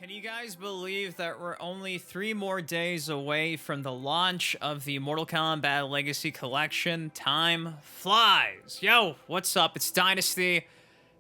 Can you guys believe that we're only 3 more days away from the launch of the Mortal Kombat Legacy Collection? Time flies. Yo, what's up? It's Dynasty.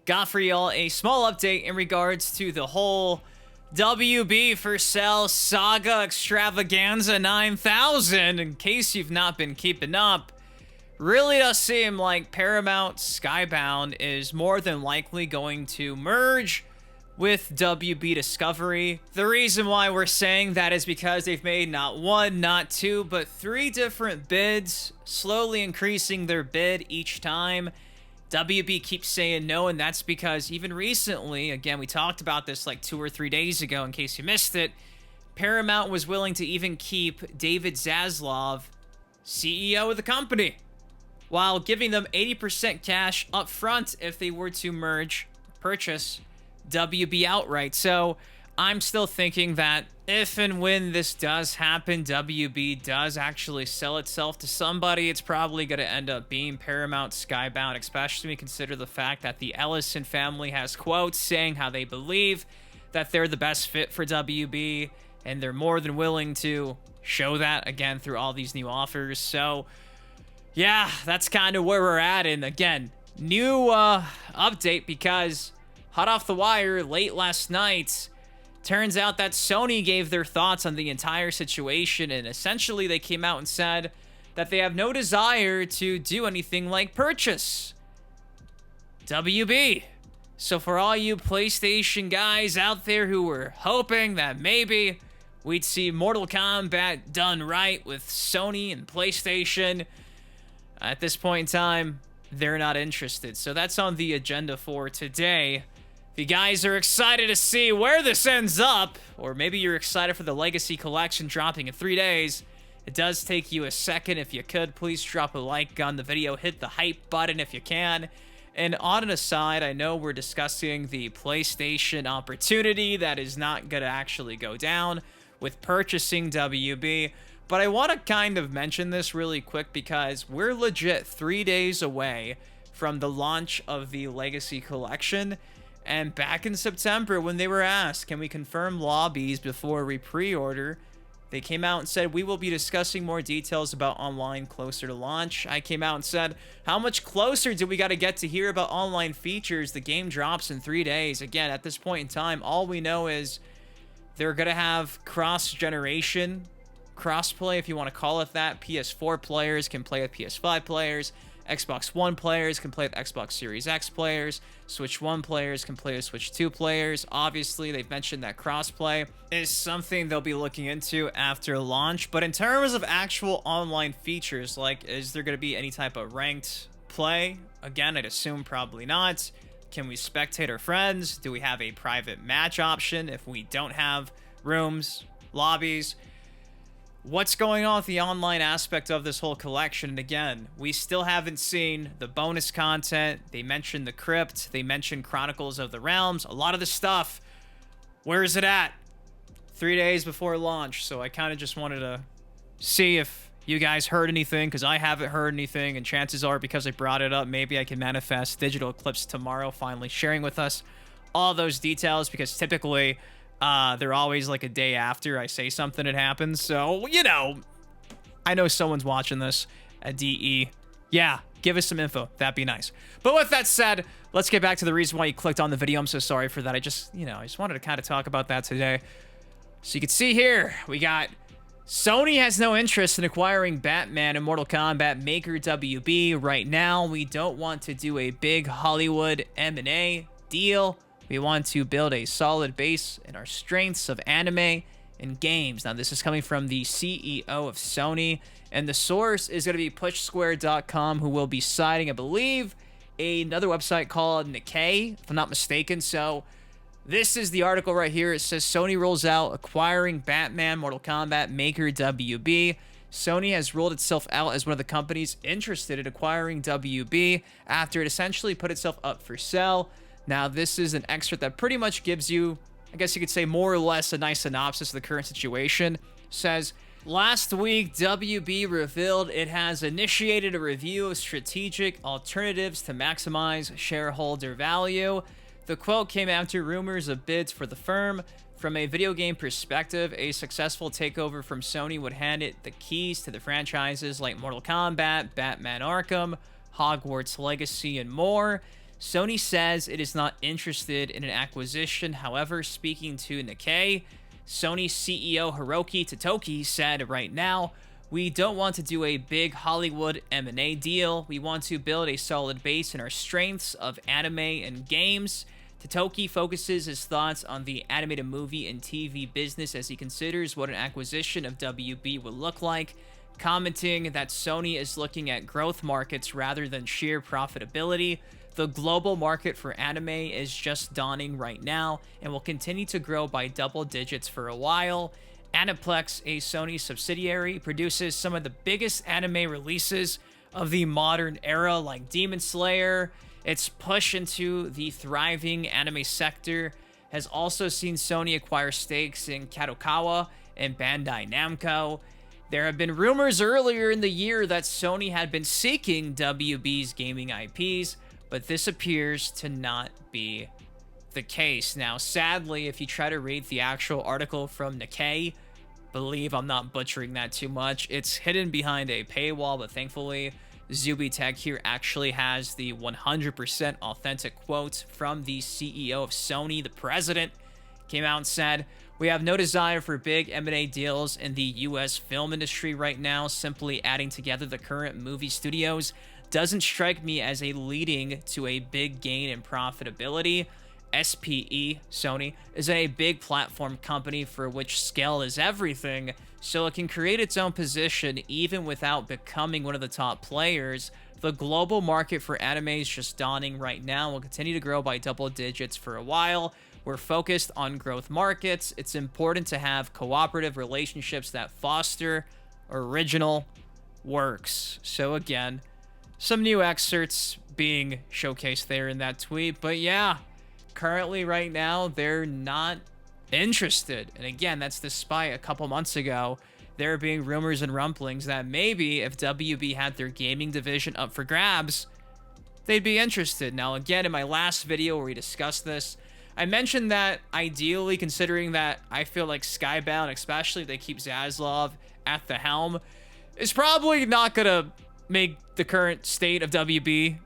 Got for y'all a small update in regards to the whole WB for sale Saga Extravaganza 9000. In case you've not been keeping up, really does seem like Paramount Skybound is more than likely going to merge with WB Discovery. The reason why we're saying that is because they've made not one, not two, but 3 different bids, slowly increasing their bid each time. WB keeps saying no, and that's because even recently, again, we talked about this like 2 or 3 days ago in case you missed it, Paramount was willing to even keep David Zaslav CEO of the company, while giving them 80% cash up front if they were to purchase WB outright. So I'm still thinking that if and when this does happen, WB does actually sell itself to somebody, it's probably going to end up being Paramount Skybound, especially when you consider the fact that the Ellison family has quotes saying how they believe that they're the best fit for WB, and they're more than willing to show that again through all these new offers. So yeah, that's kind of where we're at. And again, new update, because hot off the wire late last night, turns out that Sony gave their thoughts on the entire situation, and essentially they came out and said that they have no desire to do anything like purchase WB. So for all you PlayStation guys out there who were hoping that maybe we'd see Mortal Kombat done right with Sony and PlayStation, at this point in time, they're not interested. So that's on the agenda for today. If you guys are excited to see where this ends up, or maybe you're excited for the Legacy Collection dropping in 3 days, it does take you a second. If you could, please drop a like on the video, hit the hype button if you can. And on an aside, I know we're discussing the PlayStation opportunity that is not going to actually go down with purchasing WB, but I want to kind of mention this really quick because we're legit 3 days away from the launch of the Legacy Collection. And back in September, when they were asked, can we confirm lobbies before we pre-order, they came out and said, we will be discussing more details about online closer to launch. I came out and said, how much closer do we got to get to hear about online features? The game drops in 3 days. Again, at this point in time, all we know is they're going to have cross-generation crossplay, if you want to call it that. PS4 players can play with PS5 players. Xbox One players can play with Xbox Series X players. Switch 1 players can play with Switch 2 players. Obviously, they've mentioned that crossplay is something they'll be looking into after launch. But in terms of actual online features, like, is there going to be any type of ranked play? Again, I'd assume probably not. Can we spectate our friends? Do we have a private match option if we don't have rooms, lobbies? What's going on with the online aspect of this whole collection? And again, we still haven't seen the bonus content. They mentioned the crypt. They mentioned Chronicles of the Realms. A lot of the stuff, where is it at? 3 days before launch. So I kind of just wanted to see if you guys heard anything, because I haven't heard anything. And chances are, because I brought it up, maybe I can manifest Digital Eclipse tomorrow, finally sharing with us all those details, because typically they're always like a day after I say something that happens. So, you know, I know someone's watching this at DE. Yeah, give us some info. That'd be nice. But with that said, let's get back to the reason why you clicked on the video. I'm so sorry for that. I just wanted to kind of talk about that today. So you can see here, we got Sony has no interest in acquiring Batman and Mortal Kombat maker WB right now. We don't want to do a big Hollywood M&A deal. We want to build a solid base in our strengths of anime and games. Now, this is coming from the CEO of Sony, and the source is going to be pushsquare.com, who will be citing, I believe, another website called Nikkei, if I'm not mistaken. So this is the article right here. It says Sony rolls out acquiring Batman Mortal Kombat maker WB. Sony has ruled itself out as one of the companies interested in acquiring WB after it essentially put itself up for sale. Now, this is an excerpt that pretty much gives you, I guess you could say, more or less a nice synopsis of the current situation. It says, last week, WB revealed it has initiated a review of strategic alternatives to maximize shareholder value. The quote came after rumors of bids for the firm. From a video game perspective, a successful takeover from Sony would hand it the keys to the franchises like Mortal Kombat, Batman Arkham, Hogwarts Legacy, and more. Sony says it is not interested in an acquisition. However, speaking to Nikkei, Sony CEO Hiroki Totoki said right now, "We don't want to do a big Hollywood M&A deal. We want to build a solid base in our strengths of anime and games." Totoki focuses his thoughts on the animated movie and TV business as he considers what an acquisition of WB would look like, commenting that Sony is looking at growth markets rather than sheer profitability. The global market for anime is just dawning right now and will continue to grow by double digits for a while. Aniplex, a Sony subsidiary, produces some of the biggest anime releases of the modern era like Demon Slayer. Its push into the thriving anime sector has also seen Sony acquire stakes in Kadokawa and Bandai Namco. There have been rumors earlier in the year that Sony had been seeking WB's gaming IPs, but this appears to not be the case. Now, sadly, if you try to read the actual article from Nikkei, believe I'm not butchering that too much, it's hidden behind a paywall, but thankfully, Zubitech here actually has the 100% authentic quote from the CEO of Sony. The president came out and said, "We have no desire for big M&A deals in the US film industry right now. Simply adding together the current movie studios doesn't strike me as a leading to a big gain in profitability. SPE, Sony, is a big platform company for which scale is everything, so it can create its own position even without becoming one of the top players. The global market for anime is just dawning right now and will continue to grow by double digits for a while. We're focused on growth markets. It's important to have cooperative relationships that foster original works." So again, some new excerpts being showcased there in that tweet. But yeah, currently right now, they're not interested. And again, that's despite a couple months ago, there being rumors and rumblings that maybe if WB had their gaming division up for grabs, they'd be interested. Now, again, in my last video where we discussed this, I mentioned that ideally, considering that I feel like Skybound, especially if they keep Zaslav at the helm, is probably not going to make the current state of WB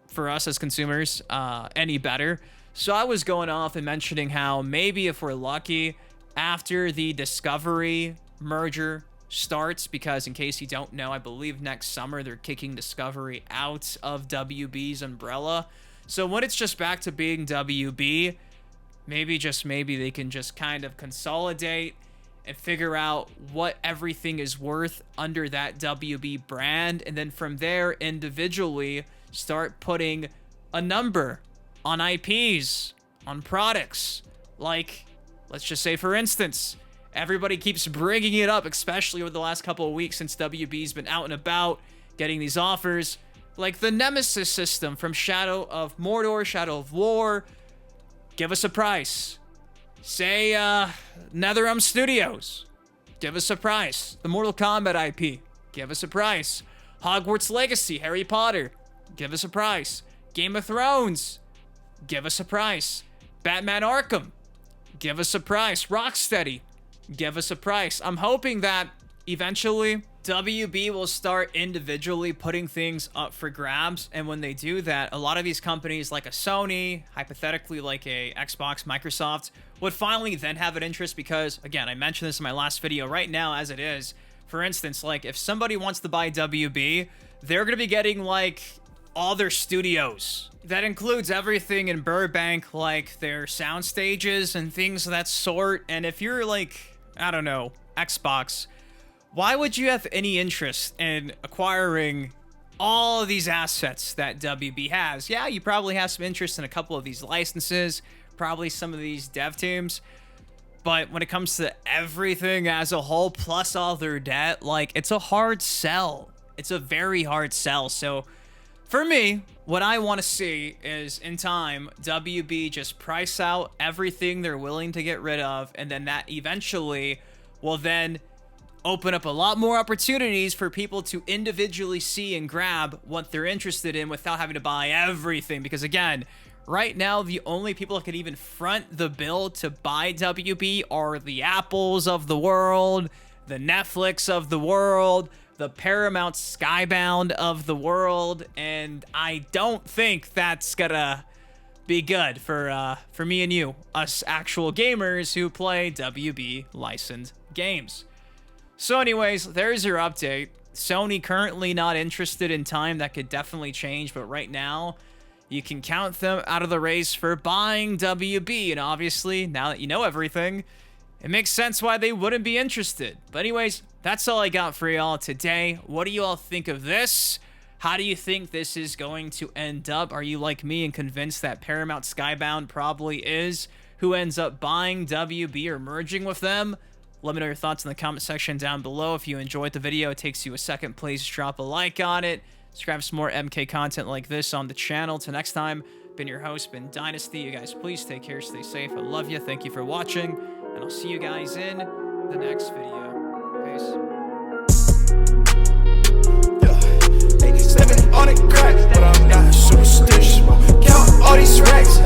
for us as consumers any better. So I was going off and mentioning how maybe if we're lucky, after the Discovery merger starts, because in case you don't know, I believe next summer they're kicking Discovery out of WB's umbrella. So when it's just back to being WB, maybe, just maybe, they can just kind of consolidate and figure out what everything is worth under that WB brand, and then from there individually start putting a number on IPs, on products. Like, let's just say, for instance, everybody keeps bringing it up, especially over the last couple of weeks since WB's been out and about getting these offers, like the Nemesis system from Shadow of Mordor, Shadow of War. Give us a price. Say, NetherRealm Studios. Give us a price. The Mortal Kombat IP. Give us a price. Hogwarts Legacy, Harry Potter. Give us a price. Game of Thrones. Give us a price. Batman Arkham. Give us a price. Rocksteady. Give us a price. I'm hoping that eventually WB will start individually putting things up for grabs, and when they do that, a lot of these companies like a Sony, hypothetically like a Xbox, Microsoft, would finally then have an interest because, again, I mentioned this in my last video, right now as it is, for instance, like if somebody wants to buy WB, they're going to be getting like all their studios. That includes everything in Burbank, like their sound stages and things of that sort. And if you're like, I don't know, Xbox, why would you have any interest in acquiring all of these assets that WB has? Yeah, you probably have some interest in a couple of these licenses, probably some of these dev teams, but when it comes to everything as a whole, plus all their debt, like, it's a hard sell. It's a very hard sell. So for me, what I want to see is, in time, WB just price out everything they're willing to get rid of, and then that eventually will then open up a lot more opportunities for people to individually see and grab what they're interested in without having to buy everything. Because again, right now, the only people that can even front the bill to buy WB are the Apples of the world, the Netflix of the world, the Paramount Skybound of the world, and I don't think that's gonna be good for me and you, us actual gamers who play WB licensed games. So anyways, there's your update. Sony currently not interested in time. That could definitely change, but right now, you can count them out of the race for buying WB, and obviously, now that you know everything, it makes sense why they wouldn't be interested. But anyways, that's all I got for y'all today. What do you all think of this? How do you think this is going to end up? Are you like me and convinced that Paramount Skybound probably is who ends up buying WB or merging with them? Let me know your thoughts in the comment section down below. If you enjoyed the video, it takes you a second. Please drop a like on it. Subscribe for some more MK content like this on the channel. Till next time, been your host, been Dynasty. You guys, please take care, stay safe. I love you. Thank you for watching, and I'll see you guys in the next video. Peace. Living on a crack, but I'm not superstitious. Count all these racks.